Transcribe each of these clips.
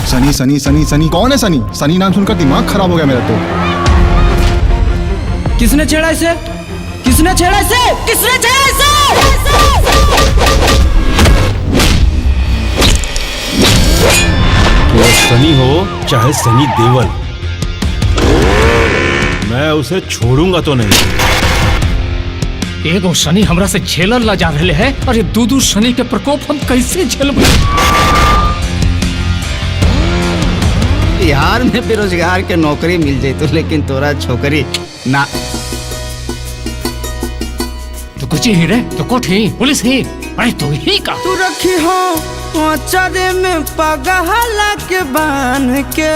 सनी सनी सनी सनी कौन है सनी? सनी नाम सुनकर दिमाग खराब हो गया मेरा तो। किसने छेड़ा इसे? किसने छेड़ा इसे? किसने छेड़ा इसे? वो सनी हो चाहे सनी देवल, मैं उसे छोड़ूंगा तो नहीं। एगो शनि हमरा से झेलल ला जा रहे है और ये दू शनि के प्रकोप हम कैसे झेलबे? बिहार में बेरोजगार के नौकरी मिल जाए तो, लेकिन तोरा छोकरी ना। तो कुछ ही रे, तो कोठ ही पुलिस ही, अरे तू ही का तू रखी हो चरे में पगहला के बांध के।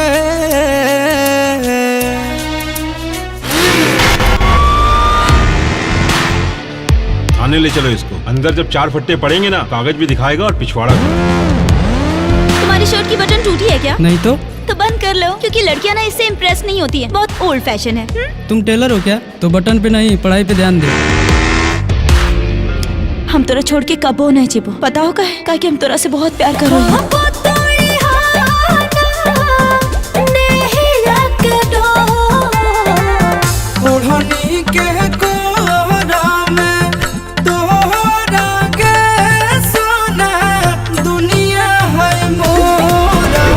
थाने ले चलो इसको। अंदर जब 4 फट्टे पड़ेंगे ना, कागज भी दिखाएगा और पिछवाड़ा भी। तुम्हारी शर्ट की बटन टूटी है क्या? नहीं तो बंद कर लो, क्योंकि लड़कियां ना इससे इम्प्रेस नहीं होती है, बहुत ओल्ड फैशन है। तुम टेलर हो क्या? तो बटन पे नहीं, पढ़ाई पे ध्यान दे। हम तोरा छोड़ के कबो नहीं जीबो, पता हो का कि हम तोरा से बहुत प्यार कर रहे हैं।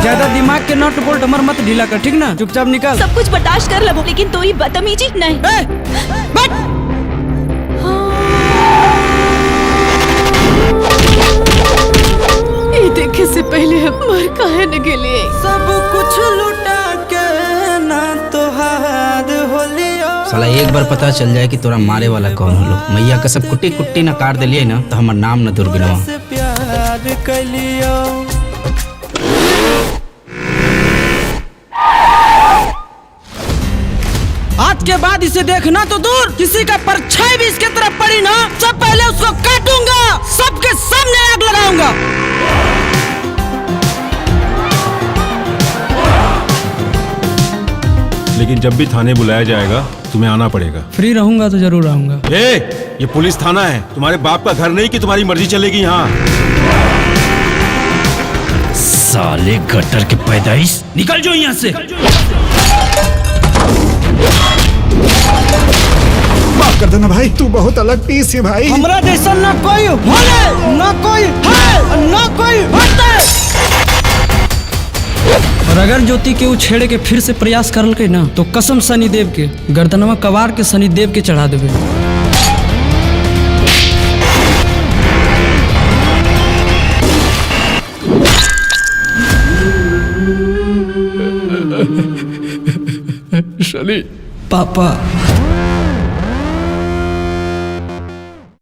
ज्यादा दिमाग के नट बोल्ट हमर मत ढीला कर, ठीक ना? चुपचाप निकल। सब कुछ बर्दाश्त कर लो, लेकिन तो ही बदतमीजी नहीं। ये देखे से पहले हम मर काहे न गेले? सब कुछ लुटा के ना तोहार होलियो। साला एक बार पता चल जाए कि तोरा मारे वाला कौन होलो, मैया का सब कुट्टी कुट्टी न काट दिलिए ना, तो हमार नाम न दुर्बिनवा। से प्यार कलियो। आज के बाद इसे देखना तो दूर, किसी का परछाई भी इसके तरफ पड़ी ना, सब पहले उसको काटूंगा, सबके सामने आग लगाऊंगा। लेकिन जब भी थाने बुलाया जाएगा तुम्हें आना पड़ेगा। फ्री रहूंगा तो जरूर आऊंगा। ये पुलिस थाना है, तुम्हारे बाप का घर नहीं कि तुम्हारी मर्जी चलेगी यहाँ। साले गटर के पैदाइश, निकल जाओ यहाँ से। माफ कर देना भाई, तू बहुत अलग पीस है भाई। हमरा जैसा ना कोई होले, ना कोई है, ना कोई होते। और अगर ज्योति के उछेड़े के फिर से प्रयास करल के ना, तो कसम शनिदेव के गर्दनवा कवार के शनिदेव के चढ़ा देवे। शनि पापा